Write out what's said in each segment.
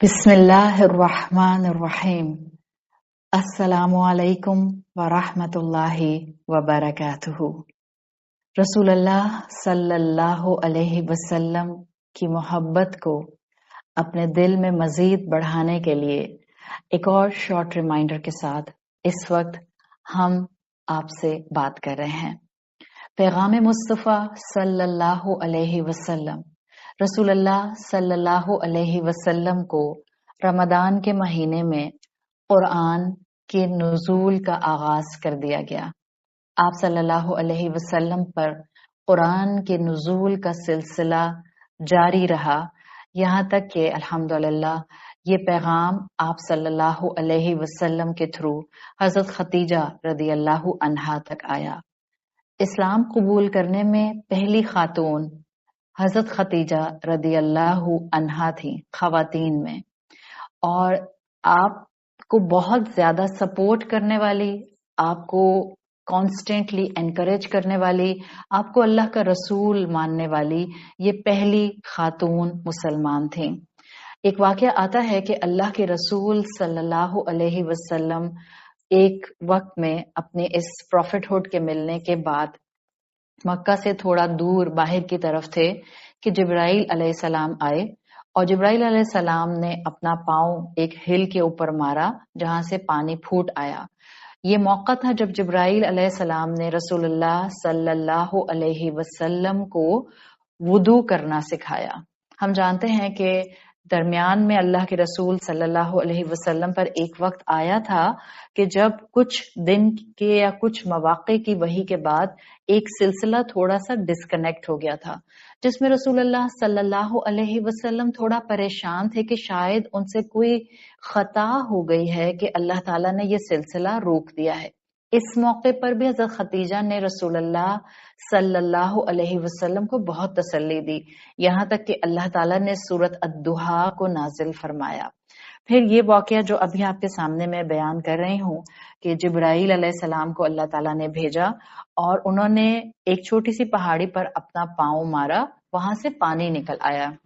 बिस्मिल्लाहिर्रहमानिर्रहीम। अस्सलामुअलैकुम वरहमतुल्लाहि वबरकातुहू। रसूलुल्लाह सल्लल्लाहु अलैहि वसल्लम की मोहब्बत को अपने दिल में मजीद बढ़ाने के लिए एक और शॉर्ट रिमाइंडर के साथ इस वक्त हम आपसे बात कर रहे हैं। पैगाम मुस्तफ़ा सल्लल्लाहु अलैहि वसल्लम, रसूलुल्लाह सल्लल्लाहु अलैहि वसल्लम को रमदान के महीने में कुरान के नुज़ूल का आगाज कर दिया गया। आप सल्लल्लाहु अलैहि वसल्लम पर कुरान के नुज़ूल का सिलसिला जारी रहा, यहाँ तक कि अल्हम्दुलिल्लाह ये पैगाम आप सल्लल्लाहु अलैहि वसल्लम के थ्रू हजरत खतीजा रदियल्लाहु अन्हा तक आया। इस्लाम कबूल करने में पहली खातून हजरत खतीजा रदियल्लाहु अन्हा थी खवातीन में, और आपको बहुत ज्यादा सपोर्ट करने वाली, आपको कॉन्स्टेंटली एनकरेज करने वाली, आपको अल्लाह का रसूल मानने वाली ये पहली खातून मुसलमान थी। एक वाकया आता है कि अल्लाह के रसूल सल्लल्लाहु अलैहि वसल्लम एक वक्त में अपने इस प्रॉफिटहुड के मिलने के बाद मक्का से थोड़ा दूर बाहर की तरफ थे कि जिब्राइल अलैहिस्सलाम आए, और जिब्राइल अलैहिस्सलाम ने अपना पांव एक हिल के ऊपर मारा जहां से पानी फूट आया। ये मौका था जब जिब्राइल अलैहिस्सलाम ने रसूलुल्लाह सल्लल्लाहु अलैहि वसल्लम को वुदू करना सिखाया। हम जानते हैं कि दरमियान में अल्लाह के रसूल सल्लल्लाहु अलैहि वसल्लम पर एक वक्त आया था कि जब कुछ दिन के या कुछ मवाक़े की वही के बाद एक सिलसिला थोड़ा सा डिस्कनेक्ट हो गया था, जिसमें रसूलुल्लाह सल्लल्लाहु अलैहि वसल्लम थोड़ा परेशान थे कि शायद उनसे कोई खता हो गई है कि अल्लाह ताला ने ये सिलसिला रोक दिया है। इस मौके पर भी हज़रत खतीजा ने रसूलुल्लाह सल्लल्लाहु अलैहि वसल्लम को बहुत तसल्ली दी, यहाँ तक कि अल्लाह ताला ने सूरत अद्दुहा को नाजिल फरमाया। फिर ये वाकया जो अभी आपके सामने मैं बयान कर रही हूँ कि जिब्राइल अलैहिस्सलाम को अल्लाह ताला ने भेजा और उन्होंने एक छोटी सी पहाड़ी पर अपना पांव मारा, वहां से पानी निकल आया।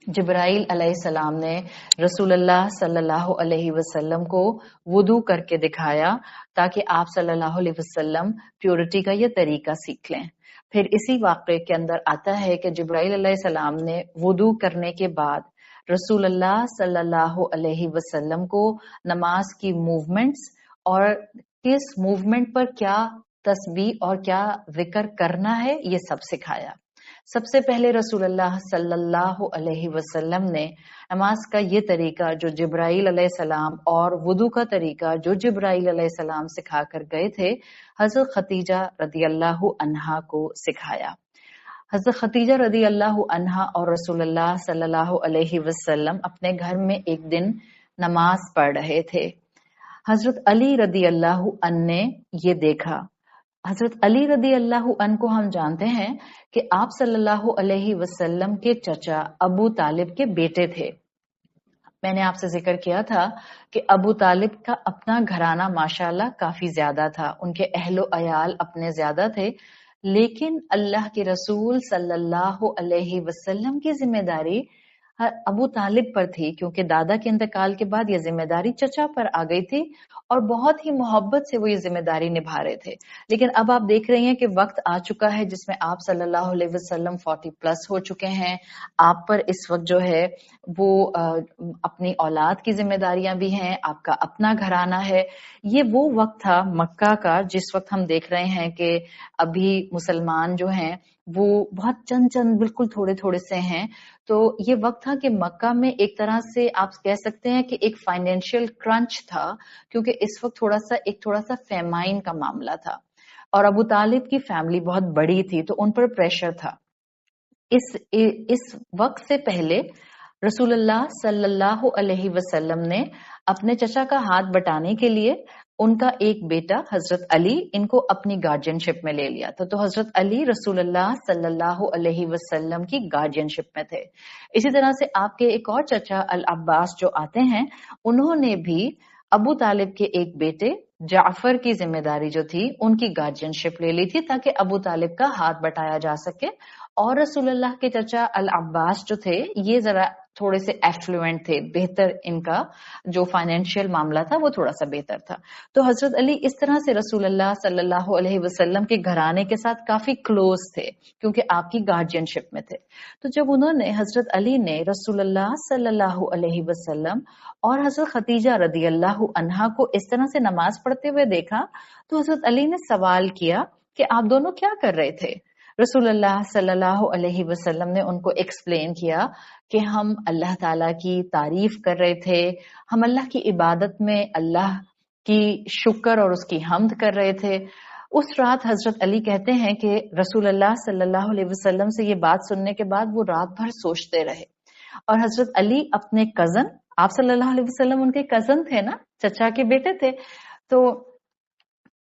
जिब्राइल अलैहिस्सलाम ने रसूलुल्लाह सल्लल्लाहु अलैहि वसल्लम को वुदू करके दिखाया ताकि आप सल्लल्लाहु अलैहि वसल्लम प्योरिटी का ये तरीका सीख लें। फिर इसी वाक़े के अंदर आता है कि जिब्राइल अलैहिस्सलाम ने वुदू करने के बाद रसूलुल्लाह सल्लल्लाहु अलैहि वसल्लम को नमाज की मूवमेंट्स और किस मूवमेंट पर क्या तस्बीह और क्या जिक्र करना है ये सब सिखाया। सबसे पहले रसूलुल्लाह सल्लल्लाहु अलैहि वसल्लम ने नमाज का ये तरीका जो जिब्राइल अलैहिस्सलाम और वुदू का तरीका जो जिब्राइल अलैहिस्सलाम सिखा कर गए थे, हजरत खतीजा रदियल्लाहु अन्हा को सिखाया। हजरत खतीजा रदियल्लाहु अन्हा और रसूलुल्लाह सल्लल्लाहु अलैहि वसल्लम अपने घर में एक दिन नमाज पढ़ रहे थे। हजरत अली रदियल्लाहु अन्हु ने ये देखा। हजरत अली रदियल्लाहु अन्हु को हम जानते हैं कि आप सल्लल्लाहु अलैहि वसल्लम के चचा अबू तालिब के बेटे थे। मैंने आपसे जिक्र किया था कि अबू तालिब का अपना घराना माशाल्लाह काफी ज्यादा था, उनके अहलो अयाल अपने ज्यादा थे, लेकिन अल्लाह के रसूल सल्लल्लाहु अलैहि वसल्लम की जिम्मेदारी अबू तालिब पर थी, क्योंकि दादा के इंतकाल के बाद ये जिम्मेदारी चचा पर आ गई थी और बहुत ही मोहब्बत से वो ये जिम्मेदारी निभा रहे थे। लेकिन अब आप देख रही हैं कि वक्त आ चुका है जिसमें आप सल्लल्लाहु अलैहि वसल्लम 40+ हो चुके हैं। आप पर इस वक्त जो है वो अपनी औलाद की जिम्मेदारियां भी हैं, आपका अपना घराना है। ये वो वक्त था मक्का का जिस वक्त हम देख रहे हैं कि अभी मुसलमान जो हैं वो बहुत चंद बिल्कुल थोड़े थोड़े से हैं। तो ये वक्त था कि मक्का में एक तरह से आप कह सकते हैं कि एक फाइनेंशियल क्रंच था, क्योंकि इस वक्त थोड़ा सा फेमाइन का मामला था और अबू तालिब की फैमिली बहुत बड़ी थी, तो उन पर प्रेशर था। इस वक्त से पहले रसूलुल्लाह सल्लल्लाहु अलैहि वसल्लम ने अपने चचा का हाथ बटाने के लिए उनका एक बेटा हजरत अली इनको अपनी गार्जियनशिप में ले लिया था। तो हजरत अली रसूलुल्लाह सल्लल्लाहु अलैहि वसल्लम की गार्जियनशिप में थे। इसी तरह से आपके एक और चचा अल अब्बास जो आते हैं, उन्होंने भी अबू तालिब के एक बेटे जाफर की जिम्मेदारी जो थी उनकी गार्जियनशिप ले ली थी ताकि अबू तालिब का हाथ बटाया जा सके। और रसूलुल्लाह के चचा अल अब्बास जो थे ये जरा थोड़े से एफ्लुएंट थे, बेहतर इनका जो फाइनेंशियल मामला था वो थोड़ा सा बेहतर था। तो हजरत अली इस तरह से रसूलुल्लाह सल्लल्लाहु अलैहि वसल्लम के घराने के साथ काफी क्लोज थे, क्योंकि आपकी गार्जियनशिप में थे। तो जब उन्होंने हजरत अली ने रसूलुल्लाह सल्लल्लाहु अलैहि वसल्लम और हजरत खदीजा रदी अल्लाह अन्हा को इस तरह से नमाज पढ़ते हुए देखा, तो हजरत अली ने सवाल किया कि आप दोनों क्या कर रहे थे? रसूलुल्लाह सल्लल्लाहु अलैहि वसल्लम ने उनको एक्सप्लेन किया कि हम अल्लाह ताला की तारीफ कर रहे थे, हम अल्लाह की इबादत में अल्लाह की शुक्र और उसकी हम्द कर रहे थे। उस रात हजरत अली कहते हैं कि रसूलुल्लाह सल्लल्लाहु अलैहि वसल्लम से ये बात सुनने के बाद वो रात भर सोचते रहे। और हजरत अली अपने कजन, आप सल्लल्लाहु अलैहि वसल्लम उनके कजन थे ना, चचा के बेटे थे, तो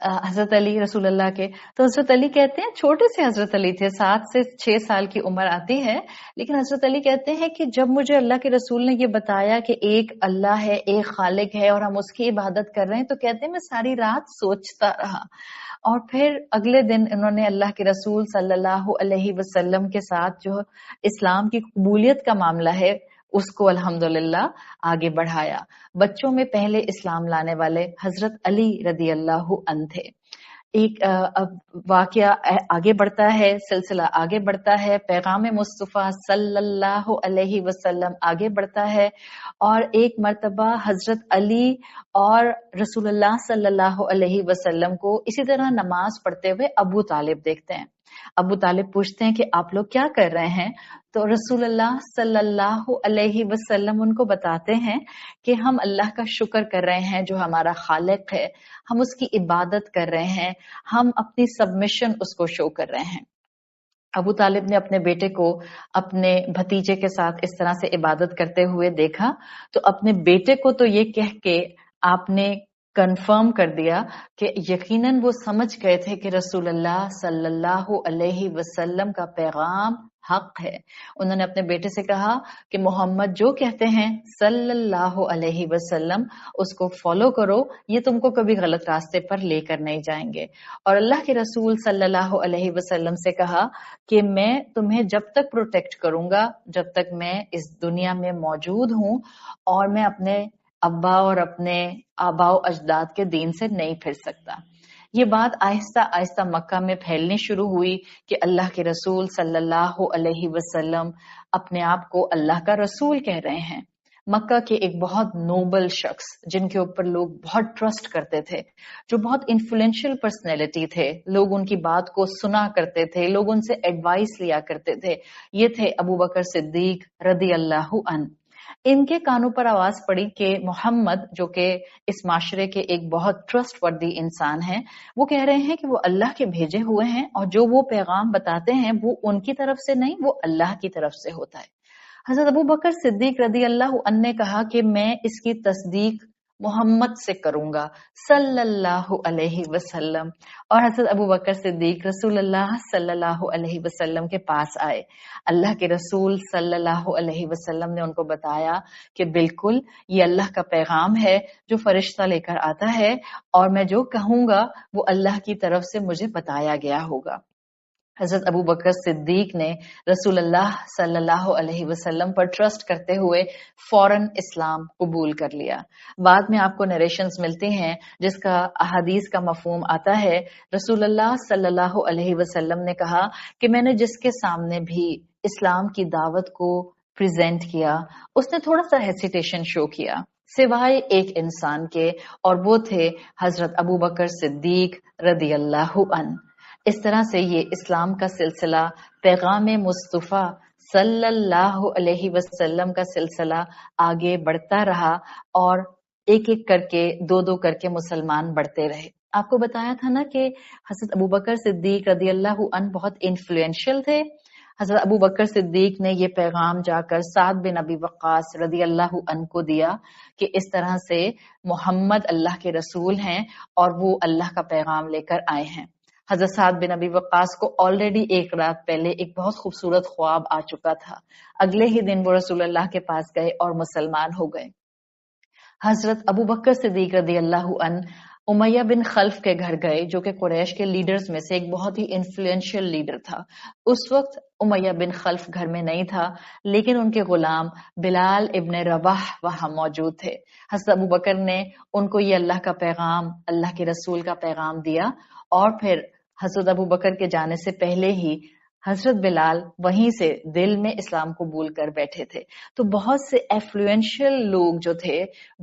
हजरत अली रसूलुल्लाह के, तो हजरत अली कहते हैं छोटे से हजरत अली थे, 7 से 6 साल की उम्र आती है, लेकिन हजरत अली कहते हैं कि जब मुझे अल्लाह के रसूल ने ये बताया कि एक अल्लाह है, एक खालिक है और हम उसकी इबादत कर रहे हैं, तो कहते हैं मैं सारी रात सोचता रहा। और फिर अगले दिन उन्होंने अल्लाह के रसूल सल्लल्लाहु अलैहि वसल्लम के साथ जो इस्लाम की कबूलियत का मामला है उसको अल्हम्दुलिल्लाह आगे बढ़ाया। बच्चों में पहले इस्लाम लाने वाले हजरत अली रदी अल्लाह अन थे। एक अब वाकया आगे बढ़ता है, सिलसिला आगे बढ़ता है, पैगाम मुस्तफा सल्लल्लाहु अलैहि वसल्लम आगे बढ़ता है, और एक मर्तबा हजरत अली और रसूलुल्लाह सल्लल्लाहु अलैहि वसल्लम को इसी तरह नमाज पढ़ते हुए अबू तालिब देखते हैं। अबू तालिब पूछते हैं कि आप लोग क्या कर रहे हैं? तो रसूलुल्लाह सल्लल्लाहु अलैहि वसल्लम उनको बताते हैं कि हम अल्लाह का शुक्र कर रहे हैं जो हमारा खालिक है, हम उसकी इबादत कर रहे हैं, हम अपनी सबमिशन उसको शो कर रहे हैं। अबू तालिब ने अपने बेटे को अपने भतीजे के साथ इस तरह से इबादत करते हुए देखा, तो अपने बेटे को तो ये कह के आपने कंफर्म कर दिया कि यकीनन वो समझ गए थे कि रसूलुल्लाह सल्लल्लाहु अलैहि वसल्लम का पैगाम हक है। उन्होंने अपने बेटे से कहा कि मोहम्मद जो कहते हैं सल्लल्लाहु अलैहि वसल्लम उसको फॉलो करो, ये तुमको कभी गलत रास्ते पर लेकर नहीं जाएंगे। और अल्लाह के रसूल सल्लल्लाहु अलैहि वसल्लम से कहा कि मैं तुम्हें जब तक प्रोटेक्ट करूंगा जब तक मैं इस दुनिया में मौजूद हूं, और मैं अपने अब्बा और अपने आबाओ अजदाद के दीन से नहीं फिर सकता। ये बात आहिस्ता आहिस्ता मक्का में फैलनी शुरू हुई कि अल्लाह के रसूल सल्लल्लाहु अलैहि वसल्लम अपने आप को अल्लाह का रसूल कह रहे हैं। मक्का के एक बहुत नोबल शख्स जिनके ऊपर लोग बहुत ट्रस्ट करते थे, जो बहुत इन्फ्लुएंशियल पर्सनैलिटी थे, लोग उनकी बात को सुना करते थे, लोग उनसे एडवाइस लिया करते थे, ये थे अबू बकर सिद्दीक रदी अल्लाहु अन। इनके कानों पर आवाज पड़ी कि मोहम्मद, जो कि इस माशरे के एक बहुत ट्रस्टवर्दी इंसान हैं, वो कह रहे हैं कि वो अल्लाह के भेजे हुए हैं और जो वो पैगाम बताते हैं वो उनकी तरफ से नहीं, वो अल्लाह की तरफ से होता है। हजरत अबू बकर सिद्दीक रदी अल्लाह अन्हु ने कहा कि मैं इसकी तस्दीक मोहम्मद से करूंगा सल्लल्लाहु अलैहि वसल्लम। और हजरत अबू बकर सिद्दीक रसूलुल्लाह सल्लल्लाहु अलैहि वसल्लम के पास आए। अल्लाह के रसूल सल्लल्लाहु अलैहि वसल्लम ने उनको बताया कि बिल्कुल ये अल्लाह का पैगाम है जो फरिश्ता लेकर आता है, और मैं जो कहूंगा वो अल्लाह की तरफ से मुझे बताया गया होगा। हजरत अबू बकर सिद्दीक ने रसूलुल्लाह सल्लल्लाहु अलैहि वसल्लम पर ट्रस्ट करते हुए फौरन इस्लाम कबूल कर लिया। बाद में आपको नरेशंस मिलती हैं जिसका अहादीस का मफहूम आता है। रसूलुल्लाह सल्लल्लाहु अलैहि वसल्लम ने कहा कि मैंने जिसके सामने भी इस्लाम की दावत को प्रेजेंट किया उसने थोड़ा सा हेसिटेशन शो किया, सिवाय एक इंसान के, और वो थे हजरत अबू बकर सिद्दीक रदी अल्लाहु अन। इस तरह से ये इस्लाम का सिलसिला, पैगाम मुस्तफा सल्लल्लाहु अलैहि वसल्लम का सिलसिला आगे बढ़ता रहा, और एक एक करके दो दो करके मुसलमान बढ़ते रहे। आपको बताया था ना कि हजरत अबू बकर सिद्दीक रदी अल्लाहु अन बहुत इन्फ्लुएंशियल थे। हजरत अबू बकर सिद्दीक ने ये पैगाम जाकर साद बिन अबी वक्कास रदी अल्लाहु अन को दिया कि इस तरह से मोहम्मद अल्लाह के रसूल हैं और वो अल्लाह का पैगाम लेकर आए हैं। हजरत साद बिन अबी वक्कास को ऑलरेडी एक रात पहले एक बहुत खूबसूरत ख्वाब आ चुका था। अगले ही दिन वो रसूलुल्लाह के पास गए और मुसलमान हो गए। हजरत अबू बकर सिद्दीक रदी अल्लाहु अन امیہ بن خلف کے گھر گئے جو کہ قریش کے لیڈرز میں سے ایک بہت ہی انفلوئنشل لیڈر تھا. اس وقت امیہ بن خلف گھر میں نہیں تھا، لیکن ان کے غلام بلال ابن رباح وہاں موجود تھے. حضرت ابوبکر نے ان کو یہ اللہ کا پیغام، اللہ کے رسول کا پیغام دیا، اور پھر حضرت ابوبکر کے جانے سے پہلے ہی حضرت بلال وہیں سے دل میں اسلام قبول کر بیٹھے تھے. تو بہت سے ایفلوئنشل لوگ جو تھے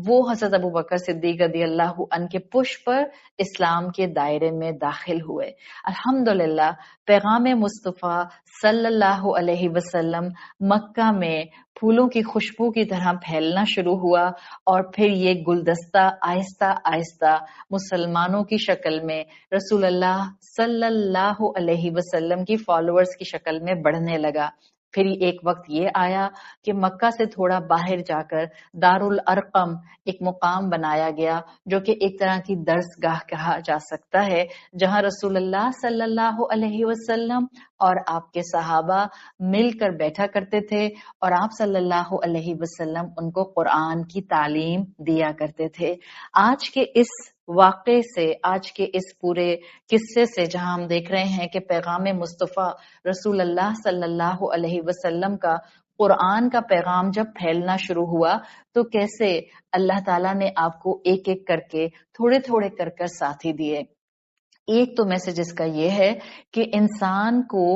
وہ حضرت ابوبکر صدیق رضی اللہ عنہ کے پش پر اسلام کے دائرے میں داخل ہوئے. الحمدللہ پیغام مصطفیٰ صلی اللہ علیہ وسلم مکہ میں پھولوں کی خوشبو کی طرح پھیلنا شروع ہوا، اور پھر یہ گلدستہ آہستہ آہستہ مسلمانوں کی شکل میں رسول اللہ صلی اللہ علیہ وسلم کی فالوورز کی شکل میں بڑھنے لگا. پھر ایک وقت یہ آیا کہ مکہ سے تھوڑا باہر جا کر دارالارقم ایک مقام بنایا گیا جو کہ ایک طرح کی درس گاہ کہا جا سکتا ہے، جہاں رسول اللہ صلی اللہ علیہ وسلم اور آپ کے صحابہ مل کر بیٹھا کرتے تھے، اور آپ صلی اللہ علیہ وسلم ان کو قرآن کی تعلیم دیا کرتے تھے. آج کے اس واقعے سے، آج کے اس پورے قصے سے جہاں ہم دیکھ رہے ہیں کہ پیغام مصطفیٰ رسول اللہ صلی اللہ علیہ وسلم کا قرآن کا پیغام جب پھیلنا شروع ہوا تو کیسے اللہ تعالیٰ نے آپ کو ایک ایک کر کے تھوڑے تھوڑے کر کر ساتھی دیے. ایک تو میسج اس کا یہ ہے کہ انسان کو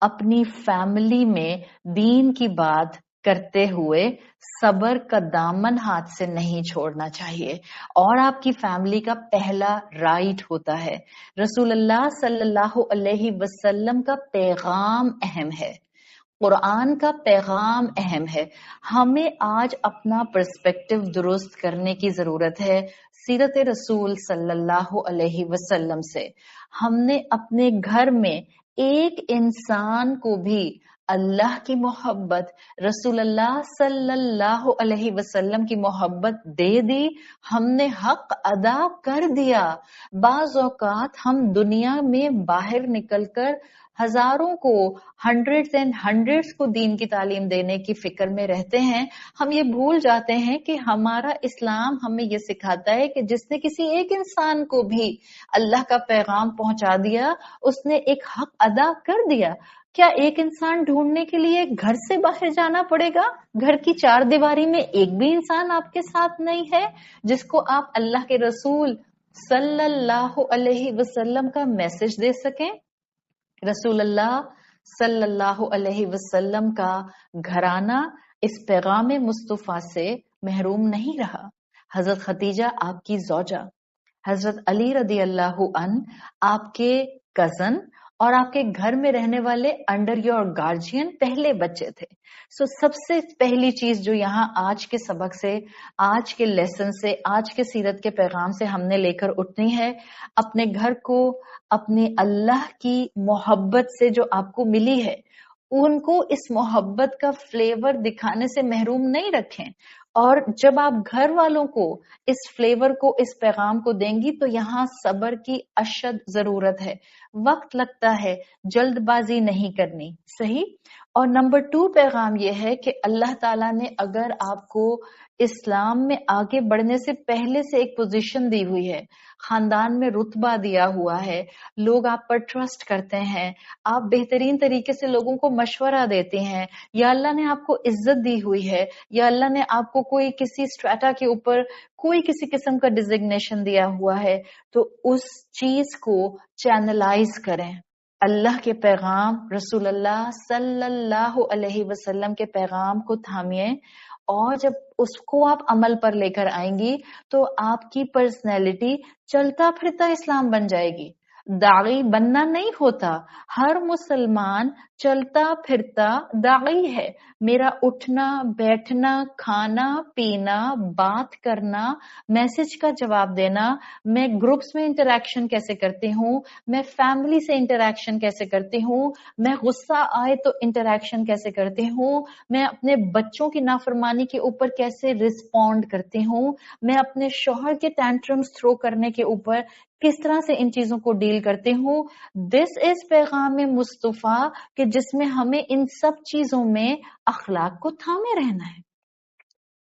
اپنی فیملی میں دین کی بات کرتے ہوئے صبر کا دامن ہاتھ سے نہیں چھوڑنا چاہیے، اور آپ کی فیملی کا پہلا رائٹ ہوتا ہے. رسول اللہ صلی اللہ علیہ وسلم کا پیغام اہم ہے، قرآن کا پیغام اہم ہے. ہمیں آج اپنا پرسپیکٹو درست کرنے کی ضرورت ہے سیرت رسول صلی اللہ علیہ وسلم سے. ہم نے اپنے گھر میں ایک انسان کو بھی اللہ کی محبت، رسول اللہ صلی اللہ علیہ وسلم کی محبت دے دی، ہم نے حق ادا کر دیا. بعض اوقات ہم دنیا میں باہر نکل کر ہزاروں کو، ہنڈریڈز اینڈ ہنڈریڈز کو دین کی تعلیم دینے کی فکر میں رہتے ہیں. ہم یہ بھول جاتے ہیں کہ ہمارا اسلام ہمیں یہ سکھاتا ہے کہ جس نے کسی ایک انسان کو بھی اللہ کا پیغام پہنچا دیا، اس نے ایک حق ادا کر دیا. کیا ایک انسان ڈھونڈنے کے لیے گھر سے باہر جانا پڑے گا؟ گھر کی چار دیواری میں ایک بھی انسان آپ کے ساتھ نہیں ہے جس کو آپ اللہ کے رسول صلی اللہ علیہ وسلم کا میسج دے سکیں؟ رسول اللہ صلی اللہ علیہ وسلم کا گھرانہ اس پیغام مصطفیٰ سے محروم نہیں رہا. حضرت خدیجہ آپ کی زوجہ، حضرت علی رضی اللہ عنہ آپ کے کزن اور آپ کے گھر میں رہنے والے انڈر یور گارجین پہلے بچے تھے. سو سب سے پہلی چیز جو یہاں آج کے سبق سے، آج کے لیسن سے، آج کے سیرت کے پیغام سے ہم نے لے کر اٹھنی ہے، اپنے گھر کو اپنے اللہ کی محبت سے جو آپ کو ملی ہے ان کو اس محبت کا فلیور دکھانے سے محروم نہیں رکھیں. اور جب آپ گھر والوں کو اس فلیور کو، اس پیغام کو دیں گی تو یہاں صبر کی اشد ضرورت ہے، وقت لگتا ہے، جلد بازی نہیں کرنی. صحیح. اور نمبر 2 پیغام یہ ہے کہ اللہ تعالیٰ نے اگر آپ کو اسلام میں آگے بڑھنے سے پہلے سے ایک پوزیشن دی ہوئی ہے، خاندان میں رتبہ دیا ہوا ہے، لوگ آپ پر ٹرسٹ کرتے ہیں، آپ بہترین طریقے سے لوگوں کو مشورہ دیتے ہیں، یا اللہ نے آپ کو عزت دی ہوئی ہے، یا اللہ نے آپ کو کوئی کسی اسٹریٹا کے اوپر کوئی کسی قسم کا ڈیزگنیشن دیا ہوا ہے، تو اس چیز کو چینلائز کریں. اللہ کے پیغام، رسول اللہ صلی اللہ علیہ وسلم کے پیغام کو تھامیے، اور جب اس کو آپ عمل پر لے کر آئیں گی تو آپ کی پرسنالٹی چلتا پھرتا اسلام بن جائے گی. داعی بننا نہیں ہوتا، ہر مسلمان چلتا پھرتا داعی ہے. میرا اٹھنا بیٹھنا، کھانا پینا، بات کرنا، میسج کا جواب دینا، میں گروپس میں انٹریکشن کیسے کرتی ہوں، میں فیملی سے انٹریکشن کیسے کرتی ہوں، میں غصہ آئے تو انٹریکشن کیسے کرتی ہوں، میں اپنے بچوں کی نافرمانی کے اوپر کیسے رسپونڈ کرتی ہوں، میں اپنے شوہر کے ٹینٹرمز تھرو کرنے کے اوپر کس طرح سے ان چیزوں کو ڈیل کرتے ہوں. دس از پیغام مصطفیٰ کہ جس میں ہمیں ان سب چیزوں میں اخلاق کو تھامے رہنا ہے.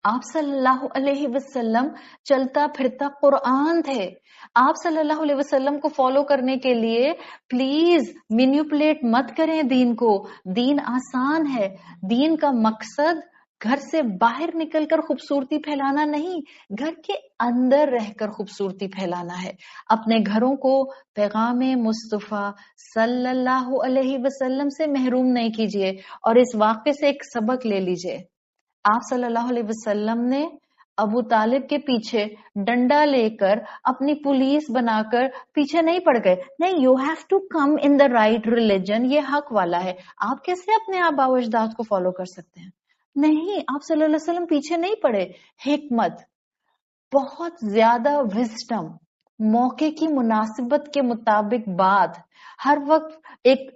آپ صلی اللہ علیہ وسلم چلتا پھرتا قرآن تھے. آپ صلی اللہ علیہ وسلم کو فالو کرنے کے لیے پلیز مینیپولیٹ مت کریں دین کو. دین آسان ہے. دین کا مقصد گھر سے باہر نکل کر خوبصورتی پھیلانا نہیں، گھر کے اندر رہ کر خوبصورتی پھیلانا ہے. اپنے گھروں کو پیغام مصطفیٰ صلی اللہ علیہ وسلم سے محروم نہیں کیجیے. اور اس واقعے سے ایک سبق لے لیجیے. آپ صلی اللہ علیہ وسلم نے ابو طالب کے پیچھے ڈنڈا لے کر اپنی پولیس بنا کر پیچھے نہیں پڑ گئے. نہیں، you have to come in the right religion, یہ حق والا ہے. آپ کیسے اپنے آباء و اجداد کو فالو کر سکتے ہیں؟ نہیں، آپ صلی اللہ علیہ وسلم پیچھے نہیں پڑے. حکمت، بہت زیادہ وزڈم، موقع کی مناسبت کے مطابق بات، ہر وقت ایک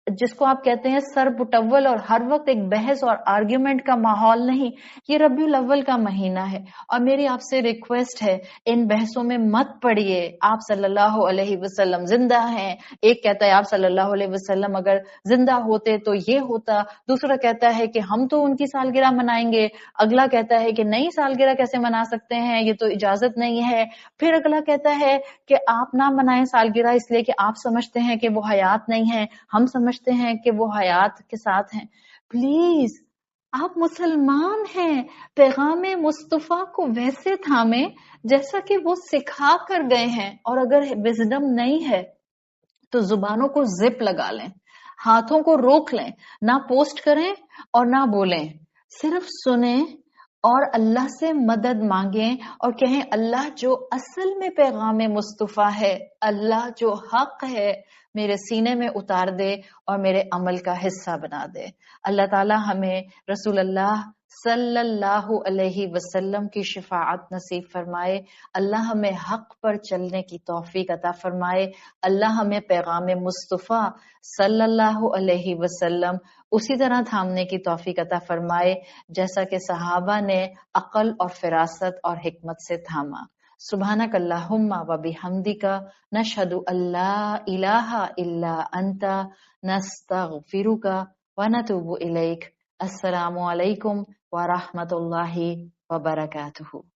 جس کو آپ کہتے ہیں سر بٹول اور ہر وقت ایک بحث اور آرگیومنٹ کا ماحول نہیں. یہ ربیع الاول کا مہینہ ہے اور میری آپ سے ریکویسٹ ہے ان بحثوں میں مت پڑیے. آپ صلی اللہ علیہ وسلم زندہ ہیں. ایک کہتا ہے آپ صلی اللہ علیہ وسلم اگر زندہ ہوتے تو یہ ہوتا، دوسرا کہتا ہے کہ ہم تو ان کی سالگرہ منائیں گے، اگلا کہتا ہے کہ نئی سالگرہ کیسے منا سکتے ہیں، یہ تو اجازت نہیں ہے. پھر اگلا کہتا ہے کہ آپ نہ منائیں سالگرہ اس لیے کہ آپ سمجھتے ہیں کہ وہ حیات نہیں ہے، ہم سمجھتے ہیں کہ وہ حیات کے ساتھ ہیں. پلیز، آپ مسلمان ہیں، پیغام مصطفیٰ کو ویسے تھامیں جیسا کہ وہ سکھا کر گئے ہیں. اور اگر وزڈم نہیں ہے تو زبانوں کو زپ لگا لیں، ہاتھوں کو روک لیں، نہ پوسٹ کریں اور نہ بولیں، صرف سنیں اور اللہ سے مدد مانگیں اور کہیں اللہ جو اصل میں پیغام مصطفیٰ ہے، اللہ جو حق ہے، میرے سینے میں اتار دے اور میرے عمل کا حصہ بنا دے. اللہ تعالی ہمیں رسول اللہ صلی اللہ علیہ وسلم کی شفاعت نصیب فرمائے. اللہ ہمیں حق پر چلنے کی توفیق عطا فرمائے. اللہ ہمیں پیغام مصطفیٰ صلی اللہ علیہ وسلم اسی طرح تھامنے کی توفیق عطا فرمائے جیسا کہ صحابہ نے عقل اور فراست اور حکمت سے تھاما. سبحانک اللہم و بحمدک نشہد ان لا الہ الا انت نستغفرک و نتوب الیک. السلام علیکم ورحمۃ اللہ وبرکاتہ.